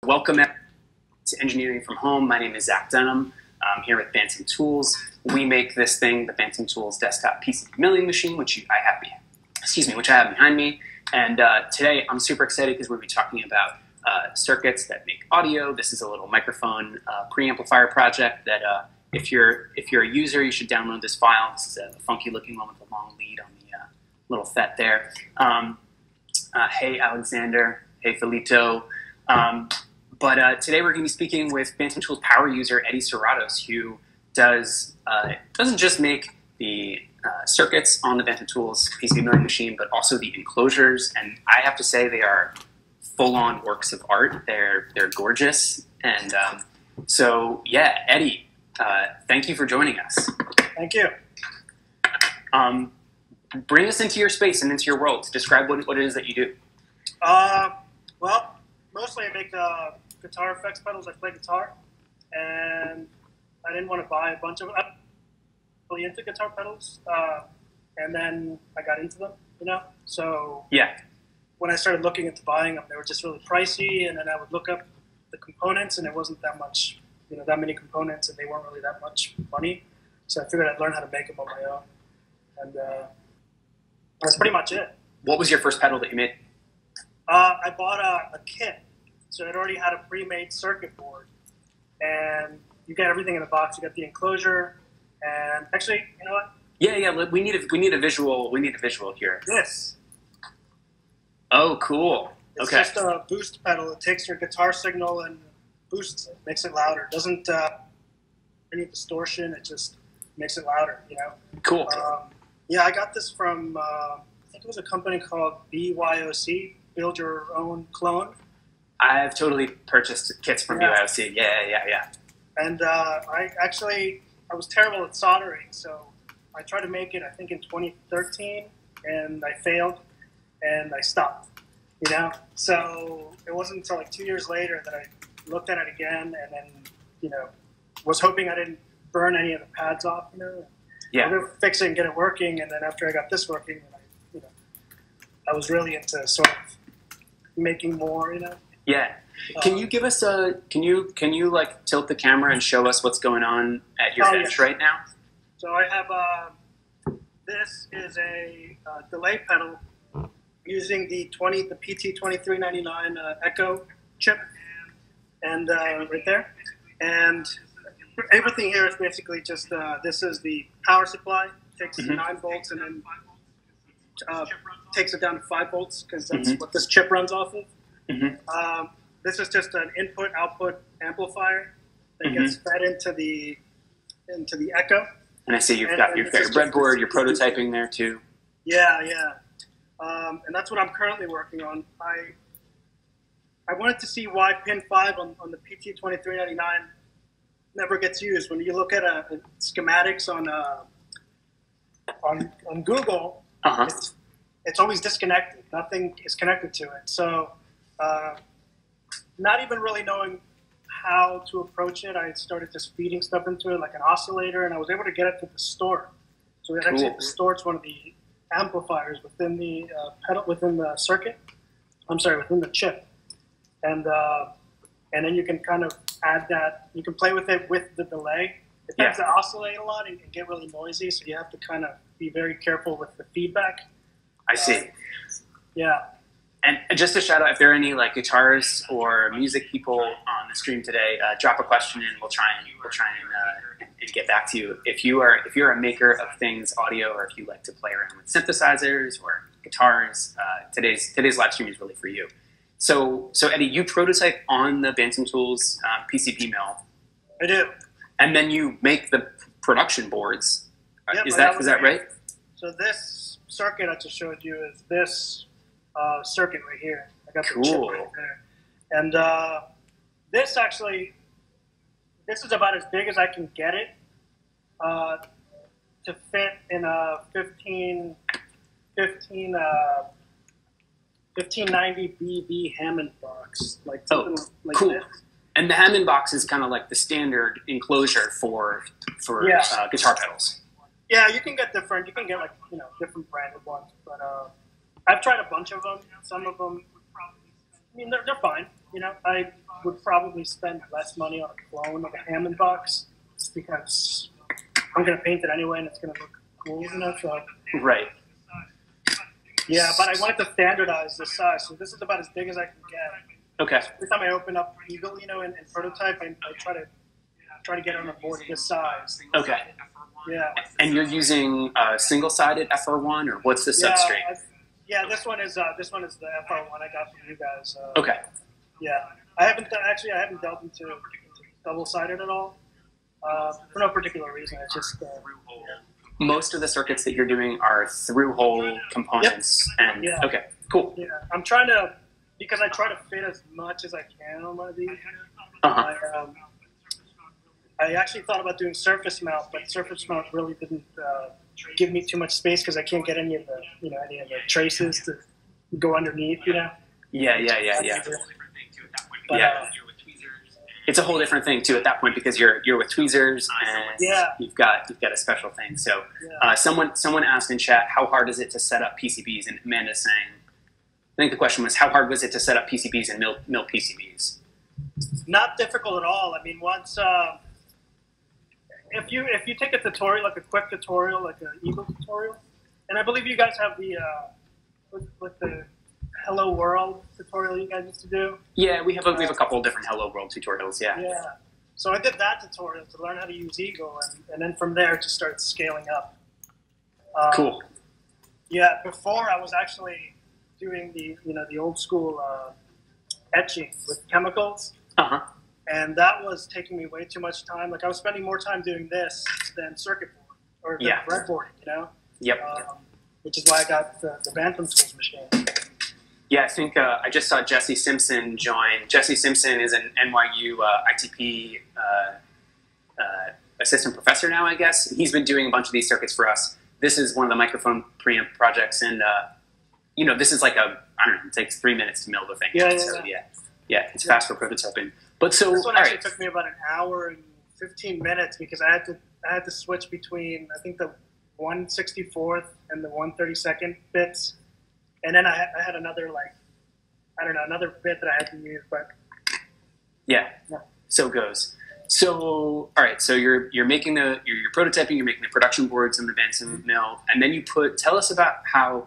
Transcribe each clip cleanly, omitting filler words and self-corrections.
Welcome to Engineering from Home. My name is Zach Dunham. I'm here with Bantam Tools. We make this thing, the Bantam Tools Desktop PCB Milling Machine, which I have behind me. And today I'm super excited because we'll be talking about circuits that make audio. This is a little microphone preamplifier project that if you're a user, you should download this file. This is a funky looking one with a long lead on the little FET there. Hey Alexander, hey Felito. But today we're going to be speaking with Bantam Tools power user Eddie Serratos, who doesn't just make the circuits on the Bantam Tools PCB Milling Machine, but also the enclosures. And I have to say they are full-on works of art. They're gorgeous. And so, yeah, Eddie, thank you for joining us. Thank you. Bring us into your space and into your world. Describe what it is that you do. Well, mostly I make guitar effects pedals. I play guitar, and I didn't want to buy a bunch of them. I'm really into guitar pedals, and then I got into them, So yeah, when I started looking into buying them, they were just really pricey, and then I would look up the components, and it wasn't that much, that many components, and they weren't really that much money. So I figured I'd learn how to make them on my own, and that's pretty much it. What was your first pedal that you made? I bought a kit, so it already had a pre-made circuit board, and you get everything in the box. You got the enclosure, and actually, you know what? Yeah. We need a visual. We need a visual here. This. Oh, cool. It's okay. just a boost pedal. It takes your guitar signal and boosts it, makes it louder. It doesn't any distortion. It just makes it louder. Cool. Yeah, I got this from I think it was a company called BYOC. Build your own clone. I've totally purchased kits from BYOC. Yeah. And I was terrible at soldering, so I tried to make it, I think, in 2013, and I failed, and I stopped, So it wasn't until like 2 years later that I looked at it again, and then, was hoping I didn't burn any of the pads off, Yeah. I would fix it and get it working, and then after I got this working, I was really into sort of making more, Yeah. Can you give us can you like tilt the camera and show us what's going on at your bench right now? So I have this is a delay pedal using the PT2399 Echo chip, and right there, and everything here is basically just this is the power supply. Takes 9 volts and then takes it down to 5 volts because that's what this chip runs off of. This is just an input-output amplifier that gets fed into the Echo. And I see you've got your breadboard, you're prototyping there too. Yeah. And that's what I'm currently working on. I wanted to see why pin 5 on the PT2399 never gets used. When you look at schematics on Google, it's always disconnected. Nothing is connected to it. So not even really knowing how to approach it, I started just feeding stuff into it like an oscillator, and I was able to get it to distort. So it actually distorts one of the amplifiers within the pedal, within the circuit. I'm sorry, within the chip. And then you can kind of add that. You can play with it with the delay. It tends to oscillate a lot and get really noisy, so you have to kind of be very careful with the feedback. I see. Yeah. And just a shout out, if there are any like guitarists or music people on the stream today, drop a question in. We'll try and get back to you. If you're a maker of things audio, or if you like to play around with synthesizers or guitars, today's live stream is really for you. So Eddie, you prototype on the Bantam Tools PCB mill. I do. And then you make the production boards. Yep, is that right? So this circuit I just showed you is this circuit right here. I got the chip right there. And this is about as big as I can get it to fit in a 1590 BB Hammond box. Like cool. This. And the Hammond box is kind of like the standard enclosure for guitar pedals. Yeah, you can get different. You can get like different branded ones, but I've tried a bunch of them. Some of them, I mean, they're fine. you know, I would probably spend less money on a clone of a Hammond box just because I'm going to paint it anyway and it's going to look cool, you know, so. Right. Yeah, but I wanted to standardize this size, so this is about as big as I can get. Okay. Every time I open up Eagle, you know, and prototype, I try to get on a board this size. Okay. Yeah. And you're using a single-sided FR1, or what's the substrate? Yeah, this one is the FR1 I got from you guys. Okay. Yeah, I haven't delved into double-sided at all for no particular reason. It's just most of the circuits that you're doing are through-hole components. Yep. And yeah. Okay, cool. Yeah, I'm trying to, because I try to fit as much as I can on one of these. I actually thought about doing surface mount, but surface mount really didn't give me too much space because I can't get any of the traces to go underneath, you know. Yeah. But, it's a whole different thing too at that point because you're with tweezers and you've got a special thing. So someone asked in chat, how hard is it to set up PCBs? And Amanda's saying, I think the question was, how hard was it to set up PCBs and mill PCBs? Not difficult at all. I mean, once if you take a tutorial, like a quick tutorial, like an Eagle tutorial, and I believe you guys have the with the Hello World tutorial you guys used to do. Yeah, we have a couple of different Hello World tutorials. Yeah. Yeah. So I did that tutorial to learn how to use Eagle, and then from there just started scaling up. Cool. Yeah. Before I was actually doing the old school etching with chemicals. And that was taking me way too much time. Like I was spending more time doing this than circuit board or breadboarding, you know. Yep. Which is why I got the Bantam Tools machine. Yeah, I think I just saw Jesse Simpson join. Jesse Simpson is an NYU ITP assistant professor now, I guess. He's been doing a bunch of these circuits for us. This is one of the microphone preamp projects, and this is like it takes 3 minutes to mill the thing. Yeah, it's fast for prototyping. But so this one actually took me about an hour and 15 minutes because I had to switch between I think the 1/64th and the 1/32nd bits, and then I had another another bit that I had to use. But so it goes. So all right, so you're making you're prototyping, you're making the production boards in the Bantam mill, and then tell us about how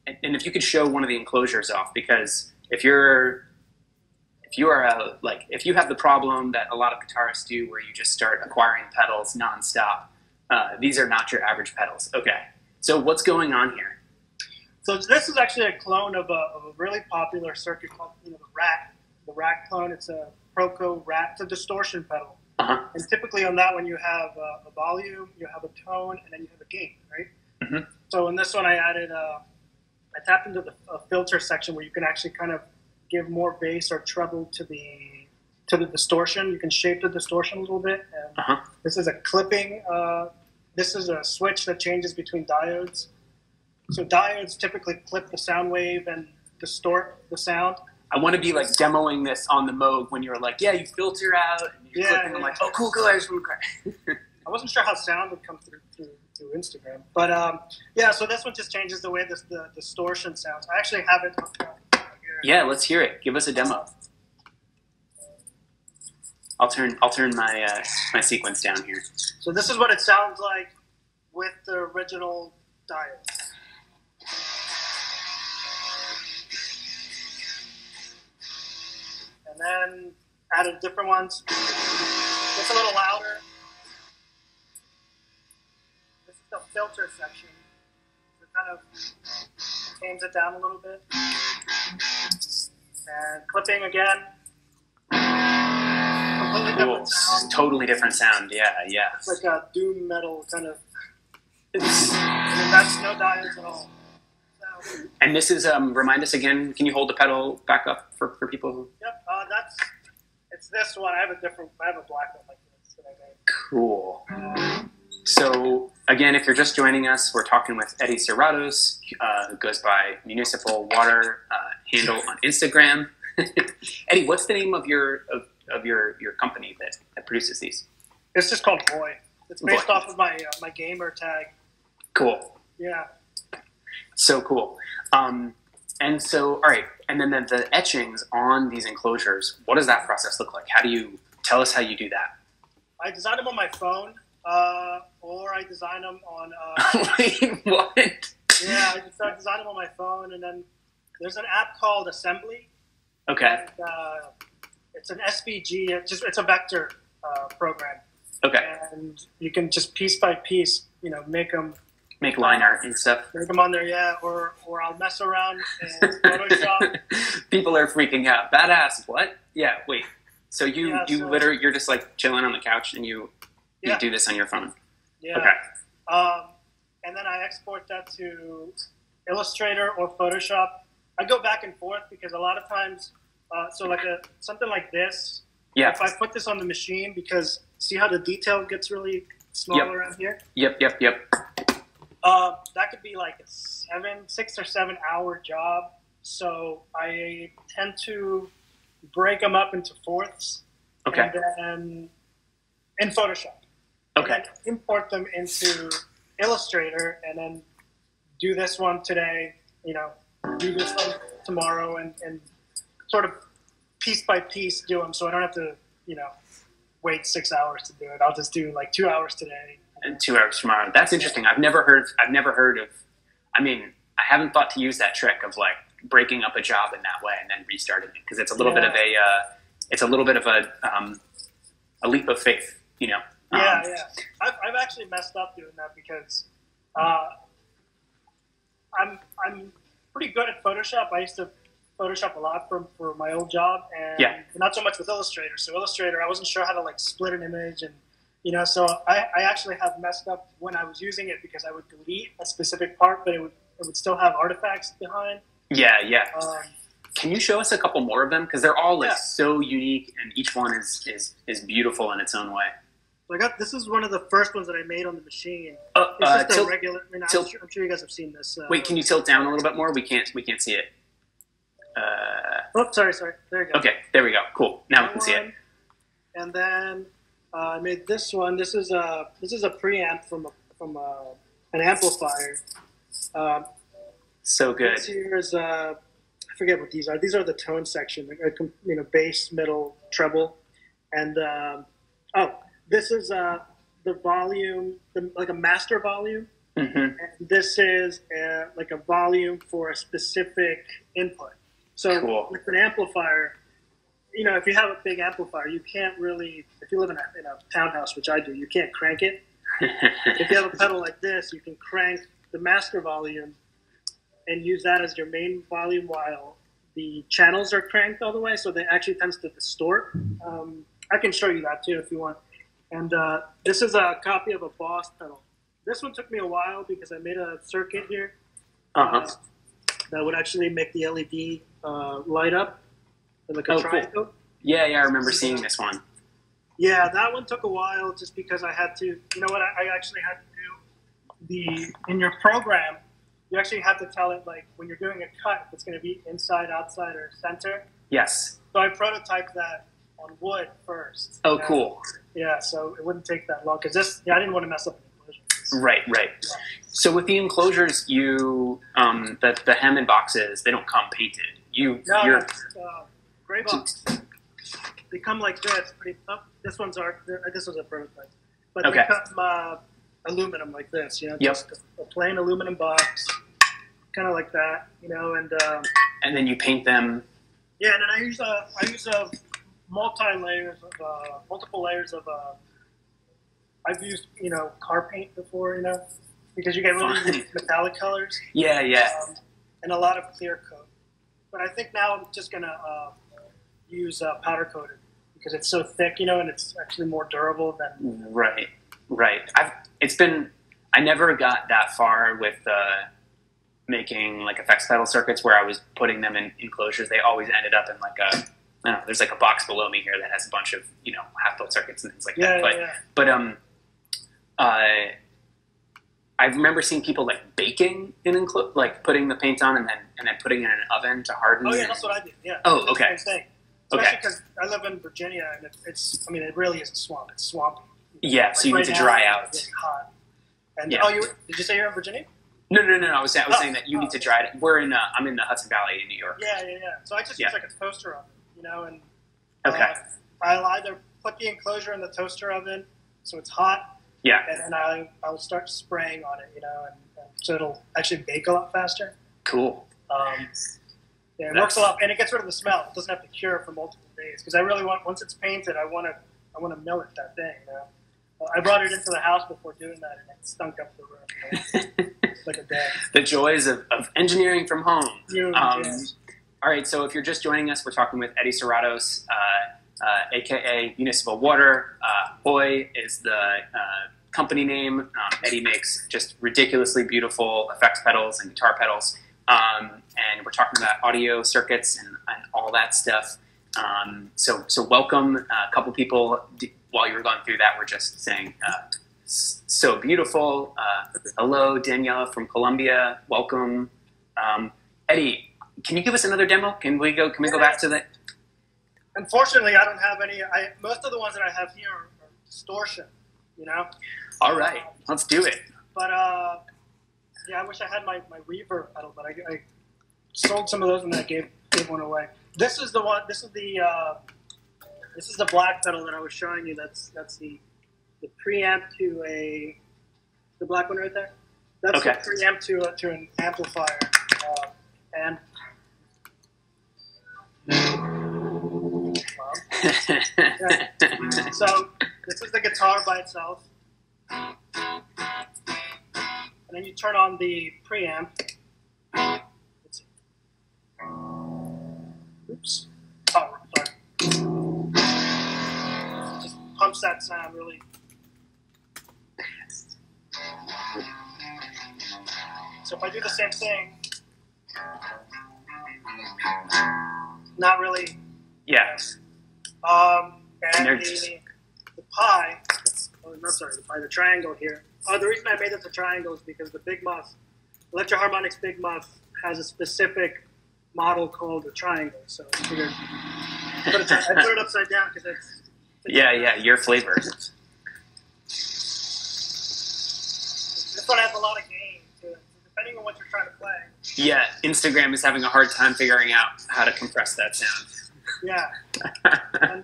and if you could show one of the enclosures off, because if you have the problem that a lot of guitarists do where you just start acquiring pedals nonstop, these are not your average pedals. Okay, so what's going on here? So this is actually a clone of a really popular circuit called the Rack clone. It's a Proco Rack. It's a distortion pedal. And typically on that one you have a volume, you have a tone, and then you have a gain, right? So in this one I added, I tapped into the filter section where you can actually kind of give more bass or treble to the distortion. You can shape the distortion a little bit. And this is a clipping. This is a switch that changes between diodes. So diodes typically clip the sound wave and distort the sound. I want to be like demoing this on the Moog when you're like, you filter out. And you're clipping. I'm like, oh, cool. I just want to I wasn't sure how sound would come through Instagram. But so this one just changes the way the distortion sounds. I actually have it up here. Yeah, let's hear it. Give us a demo. I'll turn my my sequence down here. So this is what it sounds like with the original diode. And then added different ones. It's a little louder. This is the filter section. So it kind of tames it down a little bit. And clipping again. Completely different sound. Totally different sound. Yeah. It's like a doom metal kind of. And then that's no diodes at all. And this is, remind us again, can you hold the pedal back up for people who... Yep, it's this one. I have a black one like this that I made. Cool. So, again, if you're just joining us, we're talking with Eddie Serratos, who goes by Municipal Water handle on Instagram. Eddie, what's the name of your company that produces these? It's just called Boy. It's based off of my gamer tag. Cool. Yeah. So cool. And And so, all right, and then the etchings on these enclosures, what does that process look like? How do you, tell us how you do that? I design them on my phone, or I design them on... Wait, what? Yeah, I design them on my phone, and then there's an app called Assembly. Okay. And, it's an SVG, it's a vector program. Okay. And you can just piece by piece, make them... Make line art and stuff. Make them on there, yeah, or I'll mess around in Photoshop. People are freaking out. Badass, what? Yeah, wait. So you literally, you're just like chilling on the couch and you do this on your phone? Yeah. Okay. And then I export that to Illustrator or Photoshop. I go back and forth because a lot of times, so like something like this, if I put this on the machine, because see how the detail gets really small around here? Yep. That could be like a 6 or 7 hour job. So I tend to break them up into fourths. Okay. And then in Photoshop. Okay. And then import them into Illustrator and then do this one today, do this one tomorrow and sort of piece by piece do them so I don't have to, wait 6 hours to do it. I'll just do like 2 hours today. And 2 hours tomorrow. That's interesting. I've never heard of, I mean, I haven't thought to use that trick of like breaking up a job in that way and then restarting it because it's a little bit of a leap of faith, Yeah. I've actually messed up doing that because I'm pretty good at Photoshop. I used to Photoshop a lot for my old job and not so much with Illustrator. So Illustrator, I wasn't sure how to like split an image and so I actually have messed up when I was using it because I would delete a specific part, but it would still have artifacts behind. Yeah. Can you show us a couple more of them? Because they're all like so unique, and each one is beautiful in its own way. So this is one of the first ones that I made on the machine. It's just a regular. I'm sure you guys have seen this. Wait, can you tilt down a little bit more? We can't see it. Sorry. There you go. Okay, there we go. Cool. Now we can see it. And then I made this one. This is a preamp from an amplifier. So good. This here is I forget what these are. These are the tone section, bass, middle, treble, and this is the volume, like a master volume. Mm-hmm. And this is like a volume for a specific input. So with an amplifier, if you have a big amplifier, you can't really, if you live in a townhouse, which I do, you can't crank it. If you have a pedal like this, you can crank the master volume and use that as your main volume while the channels are cranked all the way, so they actually tends to distort. I can show you that too if you want. And this is a copy of a Boss pedal. This one took me a while because I made a circuit here that would actually make the LED light up. Like a triangle. Cool. Yeah, I remember seeing this one. Yeah, that one took a while just because I had to, I actually had to do in your program, you actually have to tell it, like, when you're doing a cut, if it's going to be inside, outside, or center. Yes. So I prototyped that on wood first. Oh, cool. Yeah, so it wouldn't take that long because I didn't want to mess up the enclosures. Right. Yeah. So with the enclosures, the hem and boxes, they don't come painted. Gray box. They come like this. This was a prototype, but they come aluminum like this. Just a plain aluminum box, kind of like that. And then you paint them. Yeah, and then I use multiple layers of. I've used car paint before, because you get really metallic colors. Yeah. And a lot of clear coat. But I think now I'm just gonna use powder coated because it's so thick, and it's actually more durable than. Right. I never got that far with making like effects pedal circuits where I was putting them in enclosures. They always ended up in like there's like a box below me here that has a bunch of half-built circuits and things like that. But I remember seeing people like baking like putting the paint on and then putting it in an oven to harden. Oh yeah, that's what I did. Yeah. Oh, okay. Especially because I live in Virginia and it really is a swamp. It's swampy. Yeah, so you need to dry out. It's hot. And did you say you're in Virginia? No. I was saying that you need to dry it. I'm in the Hudson Valley in New York. Yeah. So I just use like a toaster oven, and Okay. I'll either put the enclosure in the toaster oven so it's hot. Yeah. And I'll start spraying on it, and so it'll actually bake a lot faster. Cool. It works a lot, and it gets rid of the smell. It doesn't have to cure for multiple days because I really want, once it's painted, I want to mill it that day. I brought it into the house before doing that, and it stunk up the room. Like a day. The joys of engineering from home. Yes. All right, so if you're just joining us, we're talking with Eddie Serratos, a.k.a. Municipal Water. Hoy is the company name. Eddie makes just ridiculously beautiful effects pedals and guitar pedals. And we're talking about audio circuits and all that stuff. So welcome. A couple people, while you were going through that, were just saying, so beautiful. Hello, Daniela from Colombia. Welcome. Eddie, can you give us another demo? Can we go back to that? Unfortunately, I don't have any. Most of the ones that I have here are distortion, All right, let's do it. But yeah, I wish I had my reverb pedal, but I sold some of those and then I gave one away. This is the one. This is the black pedal that I was showing you. That's the preamp to the black one right there. That's okay. The preamp to an amplifier, and. Yeah. So this is the guitar by itself, and then you turn on the preamp. Let's see. Oops. Oh, sorry. It just pumps that sound really. So if I do the same thing, not really. Yeah. And the pie, the triangle here. The reason I made it the triangle is because the Big Muff, Electro Harmonics Big Muff, has a specific model called the triangle. So I figured I put it upside down because it's your flavor. This one has a lot of gain to it, depending on what you're trying to play. Yeah, Instagram is having a hard time figuring out how to compress that sound. Yeah, and then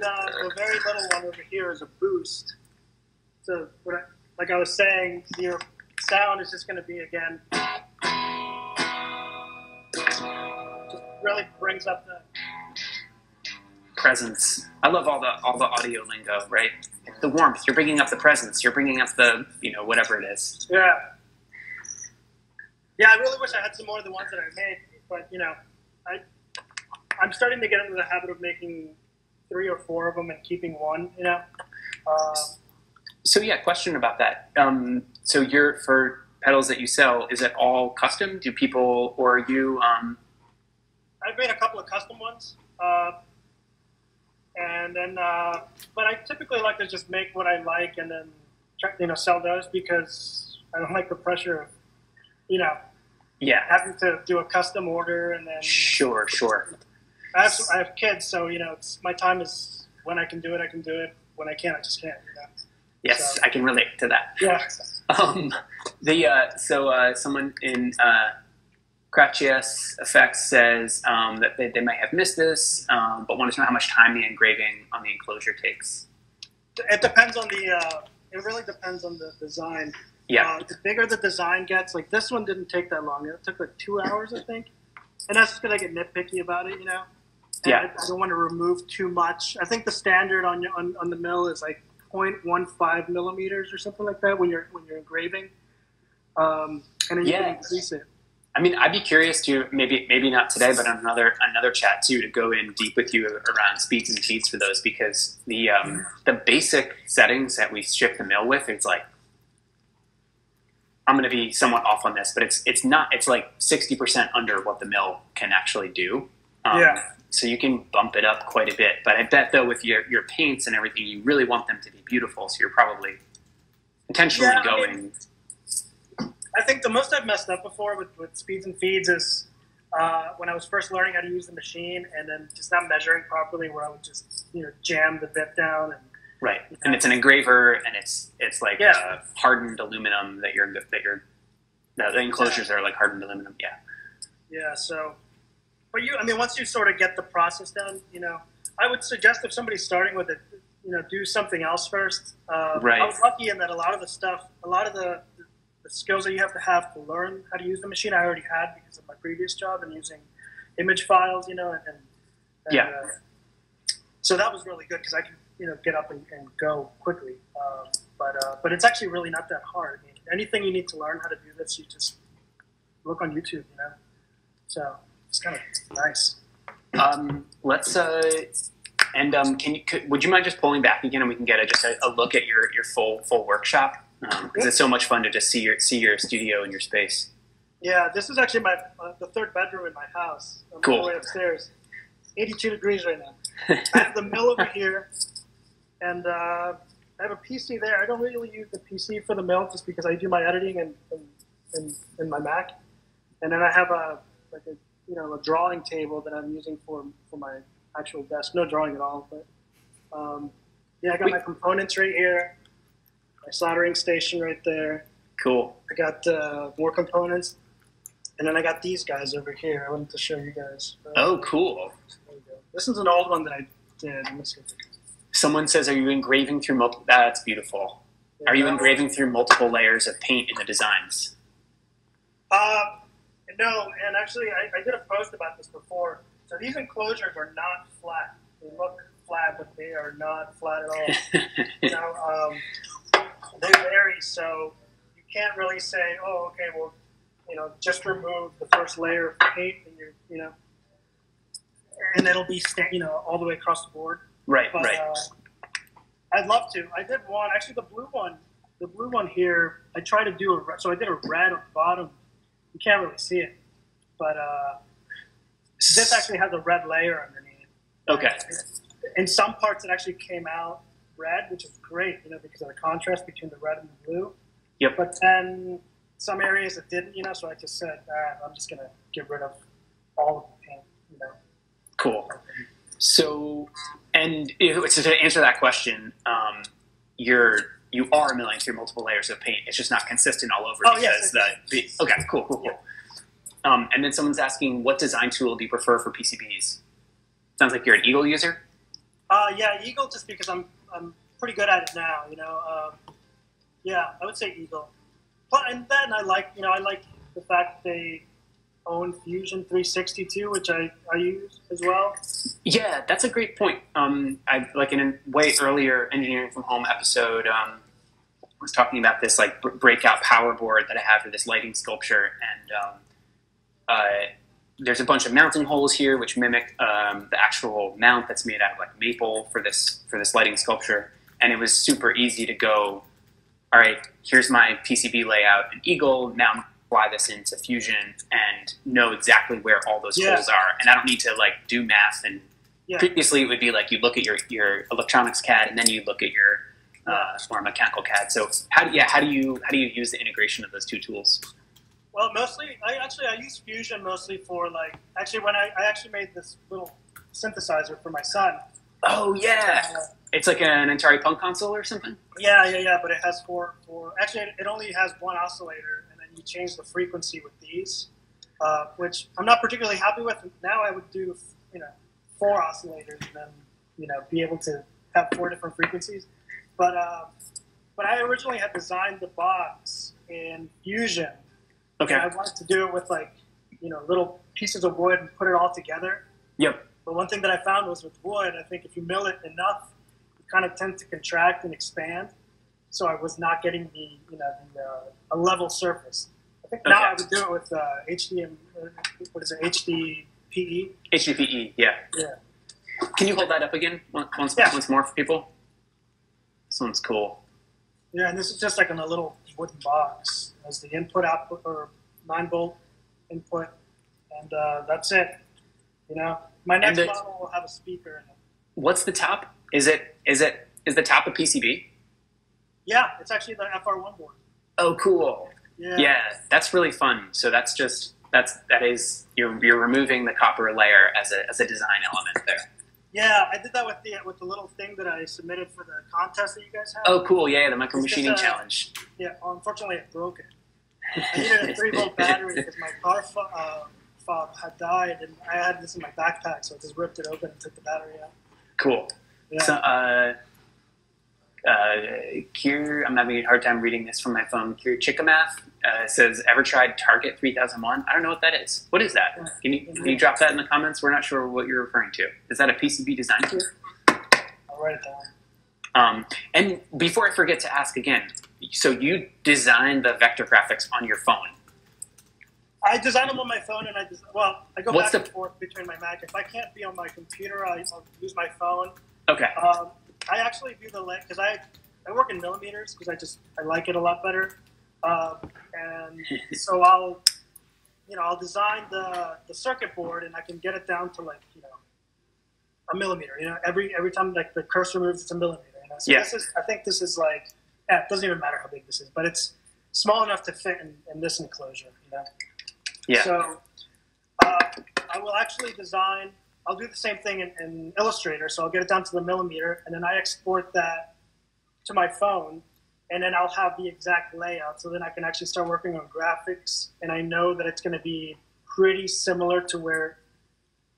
the very little one over here is a boost. So, like I was saying, your sound is just going to be again, just really brings up the presence. I love all the audio lingo, right? The warmth. You're bringing up the presence. You're bringing up the whatever it is. Yeah. Yeah, I really wish I had some more of the ones that I made, but I'm starting to get into the habit of making 3 or 4 of them and keeping one, So yeah, question about that. So for pedals that you sell, is it all custom? Do people, or are you? I've made a couple of custom ones, and then, but I typically like to just make what I like and then try, sell those because I don't like the pressure of, having to do a custom order and then. Sure. I have kids, so my time is when I can do it. I can do it. When I can't, I just can't. Yes, so, I can relate to that. Yeah. Someone in Cratchias Effects says that they might have missed this, but wanted to know how much time the engraving on the enclosure takes. It depends on it really depends on the design. Yeah. The bigger the design gets, like this one didn't take that long. It took like 2 hours, I think. And that's just because I get nitpicky about it, And I don't want to remove too much. I think the standard on the mill is like 0.15 millimeters or something like that when you're engraving. And then you can increase it. I mean, I'd be curious to maybe not today, but on another chat too, to go in deep with you around speeds and feeds for those, because the basic settings that we ship the mill with, it's like, I'm going to be somewhat off on this, but it's like 60% under what the mill can actually do. So you can bump it up quite a bit. But I bet though with your paints and everything, you really want them to be beautiful. So you're probably intentionally going. I think the most I've messed up before with speeds and feeds is when I was first learning how to use the machine and then just not measuring properly, where I would just jam the bit down Right, and it's an engraver, and it's like hardened aluminum that the enclosures are like hardened aluminum. Yeah. Yeah. So, but I mean, once you sort of get the process down, I would suggest if somebody's starting with it, do something else first. Right. I was lucky in that a lot of the skills that you have to learn how to use the machine, I already had because of my previous job and using image files, and so that was really good because I could, get up and go quickly. But it's actually really not that hard. I mean, anything you need to learn how to do this, you just look on YouTube, So it's kind of nice. Would you mind just pulling back again, and we can get just a look at your full workshop? Because it's so much fun to just see your studio and your space. Yeah, this is actually the third bedroom in my house. I'm cool. all the way upstairs. It's 82 degrees right now. I have the mill over here, and I have a PC there. I don't really use the PC for the mill just because I do my editing in my Mac, and then I have a drawing table that I'm using for my actual desk. No drawing at all, but I got my components right here. My soldering station right there. Cool. I got more components. And then I got these guys over here. I wanted to show you guys. Oh, cool. There we go. This is an old one that I did. Someone says, are you engraving through multiple... That's beautiful. Yeah, are you engraving through multiple layers of paint in the designs? No, and actually I did a post about this before. So these enclosures are not flat. They look flat, but they are not flat at all. They vary, so you can't really say, oh, okay, well, just remove the first layer of paint, and and it'll be all the way across the board. Right, but, right. I'd love to. I did one. Actually, the blue one here. I tried to do so I did a red on the bottom. You can't really see it, but this actually has a red layer underneath. Okay. In some parts, it actually came out red, which is great, because of the contrast between the red and the blue. Yep. But then some areas it didn't, so I just said, I'm just going to get rid of all of the paint, Cool. So, so to answer that question, you are milling through multiple layers of paint. It's just not consistent all over. Oh, yes. Okay, cool. Yeah. And then someone's asking, what design tool do you prefer for PCBs? Sounds like you're an Eagle user. Yeah, Eagle, just because I'm pretty good at it now. Yeah, I would say Eagle. But and then I like the fact they own Fusion 360 too, which I use as well. Yeah, that's a great point. I like in a way earlier Engineering from Home episode, I was talking about this like breakout power board that I have for this lighting sculpture, and there's a bunch of mounting holes here which mimic the actual mount that's made out of like maple for this lighting sculpture, and it was super easy to go, all right, here's my PCB layout in Eagle, now I'm going to apply this into Fusion and know exactly where all those holes are, and I don't need to like do math. And previously it would be like you look at your electronics CAD and then you look at your more mechanical CAD. So how do you use the integration of those two tools? Well, mostly I use Fusion mostly for when I actually made this little synthesizer for my son. Oh yeah. It's like an Atari Punk console or something? Yeah, but it has four. Actually, it only has one oscillator, and then you change the frequency with these, which I'm not particularly happy with. Now I would do, 4 oscillators and then, be able to have 4 different frequencies. But I originally had designed the box in Fusion. Okay. And I wanted to do it with little pieces of wood and put it all together. Yep. But one thing that I found was with wood, I think if you mill it enough, kind of tend to contract and expand, so I was not getting a level surface. I think now I would do it with HDPE. HDPE, yeah. Can you hold that up again once more for people? This one's cool. Yeah, and this is just like in a little wooden box as the input output or 9-volt input, and that's it. My next model will have a speaker in it. What's the top? Is the top a PCB? Yeah, it's actually the FR1 board. Oh, cool. Yeah, that's really fun. So you're removing the copper layer as a design element there. Yeah, I did that with the little thing that I submitted for the contest that you guys have. Oh, cool. Yeah, the micro It's just machining challenge. Yeah, unfortunately it broke it. I needed a 3-volt battery because my car fob had died, and I had this in my backpack, so I just ripped it open and took the battery out. Cool. Yeah. So, I'm having a hard time reading this from my phone. Kier Chickamath says, ever tried Target 3001? I don't know what that is. What is that? Can you drop that in the comments? We're not sure what you're referring to. Is that a PCB design tool? I'll write it down. And before I forget to ask again, so you designed the vector graphics on your phone? I design them on my phone, and I go back and forth between my Mac. If I can't be on my computer, I'll use my phone. Okay. I actually do because I work in millimeters because I like it a lot better, and so I'll design the circuit board, and I can get it down to a millimeter. Every time the cursor moves, it's a millimeter. So yeah. I think this is it doesn't even matter how big this is, but it's small enough to fit in this enclosure. Yeah. So I will actually design. I'll do the same thing in Illustrator, so I'll get it down to the millimeter, and then I export that to my phone, and then I'll have the exact layout, so then I can actually start working on graphics, and I know that it's going to be pretty similar to where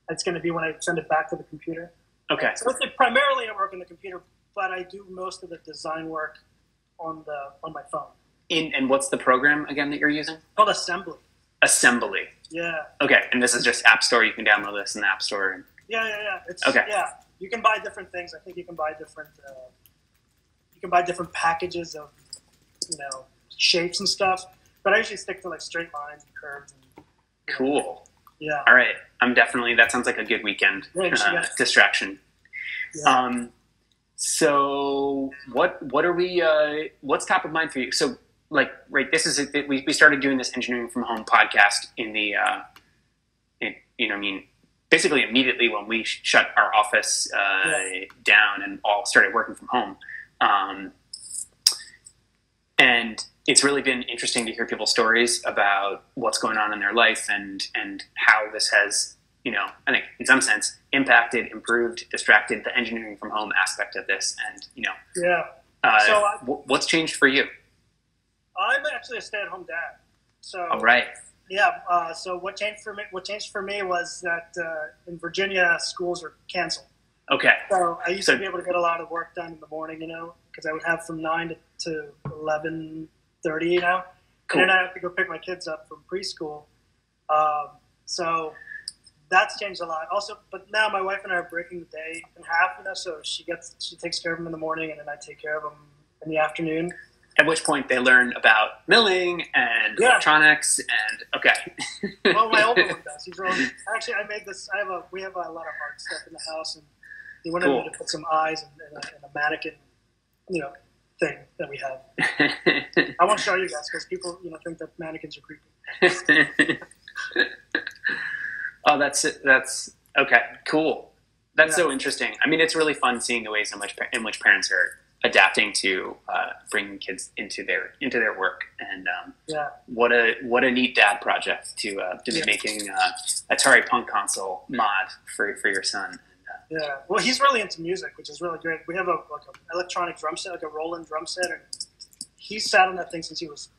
it's going to be when I send it back to the computer. Okay. So primarily I work on the computer, but I do most of the design work on my phone. And what's the program again that you're using? It's called Assembly. Assembly. Yeah. Okay, and this is just App Store. You can download this in the App Store. Yeah. Okay. Yeah, you can buy different things. I think you can buy different packages of shapes and stuff. But I usually stick to straight lines and curves. Cool. Yeah. All right. That sounds like a good weekend distraction. Yeah. So what are we? What's top of mind for you? So this is it. We started doing this Engineering from Home podcast in the basically immediately when we shut our office down and all started working from home. And it's really been interesting to hear people's stories about what's going on in their life and how this has, I think in some sense impacted, improved, distracted the engineering from home aspect of this. And, what's changed for you? I'm actually a stay-at-home dad. So all right. Yeah. So what changed for me was that in Virginia schools are canceled. Okay. So I used to be able to get a lot of work done in the morning, because I would have from 9 to 11:30, Cool. and then I have to go pick my kids up from preschool. So that's changed a lot. Also, but now my wife and I are breaking the day in half. So she takes care of them in the morning, and then I take care of them in the afternoon. At which point they learn about milling and electronics and okay. Well, my older one does. Actually, I made this. We have a lot of hard stuff in the house, and he wanted me to put some eyes in a mannequin, thing that we have. I want to show you guys because people, think that mannequins are creepy. Oh, that's it. That's okay. Cool. That's so interesting. I mean, it's really fun seeing the ways in which parents are adapting to bringing kids into their work, and what a neat dad project to be making Atari Punk console mod for your son. Yeah, well, he's really into music, which is really great. We have a electronic drum set, like a Roland drum set, and he's sat on that thing since he was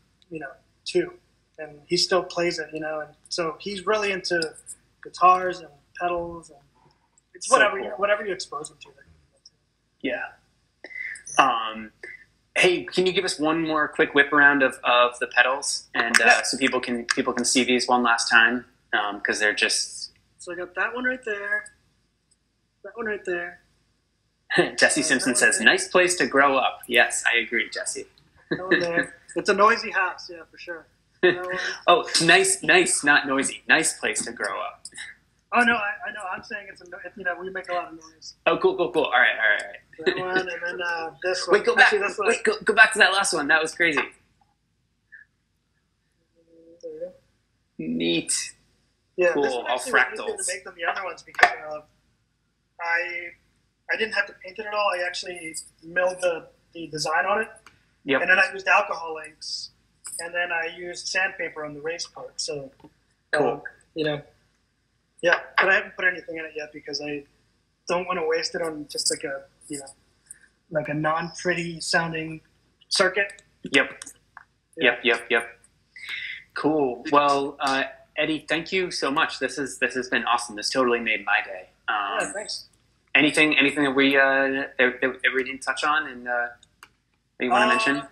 2, and he still plays it, and so he's really into guitars and pedals, and it's whatever you expose him to. Yeah. Hey, can you give us one more quick whip around of the pedals, and so people can see these one last time, because they're just. So I got that one right there. That one right there. Jesse Simpson says, "Nice place to grow up." Yes, I agree, Jesse. That one there. It's a noisy house, yeah, for sure. Oh, nice, not noisy. Nice place to grow up. Oh no, I know. I'm saying we make a lot of noise. Oh, cool. All right. That one, and then this one. Wait, go back. Go back to that last one. That was crazy. There you go. Neat. Yeah, cool. This one All actually fractals. was easier to make than the other ones because I didn't have to paint it at all. I actually milled the design on it. Yep. And then I used alcohol inks, and then I used sandpaper on the raised part. So, cool. Yeah, but I haven't put anything in it yet because the don't want to waste it on just like a like a non-pretty sounding circuit. Yep. Yeah. Yep. Cool. Well, Eddie, thank you so much. This has been awesome. This totally made my day. Yeah, thanks. Anything that we that we didn't touch on and that you want to mention?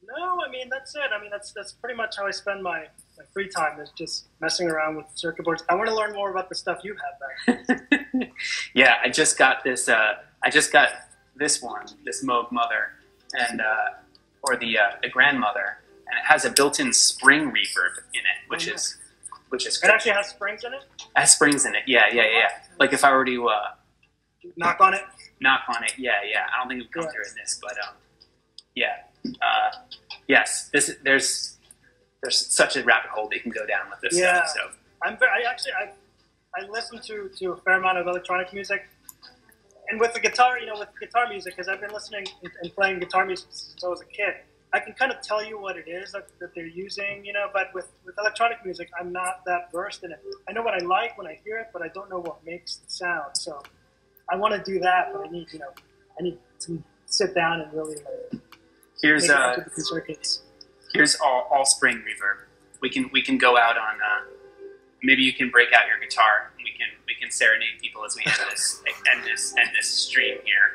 No, I mean that's it. I mean that's pretty much how I spend my free time, is just messing around with circuit boards. I want to learn more about the stuff you have back there. Yeah, I just got this. I just got this one, this Moog Mother, and or the grandmother, and it has a built-in spring reverb in it, which is great. It actually has springs in it. It has springs in it. Yeah. Like if I were to knock on it. Yeah. I don't think it would come through in this, but yeah. Yes, there's such a rabbit hole that you can go down with this stuff. So I listen to a fair amount of electronic music, and with the guitar, with guitar music, because I've been listening and playing guitar music since I was a kid. I can kind of tell you what it is that they're using, but with electronic music, I'm not that versed in it. I know what I like when I hear it, but I don't know what makes the sound. So I want to do that, but I need to sit down and really here's circuits. Here's all spring reverb. We can go out on maybe you can break out your guitar and we can serenade people as we end this stream here.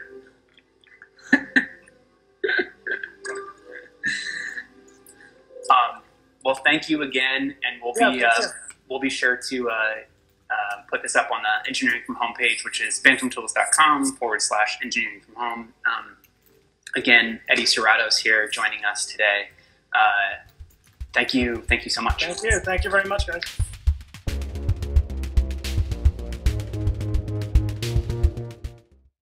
Well, thank you again, and we'll be sure to put this up on the Engineering from Home page, which is bantamtools.com/engineering from home. Again, Eddie Serratos here joining us today. Thank you so much. Thank you very much, guys.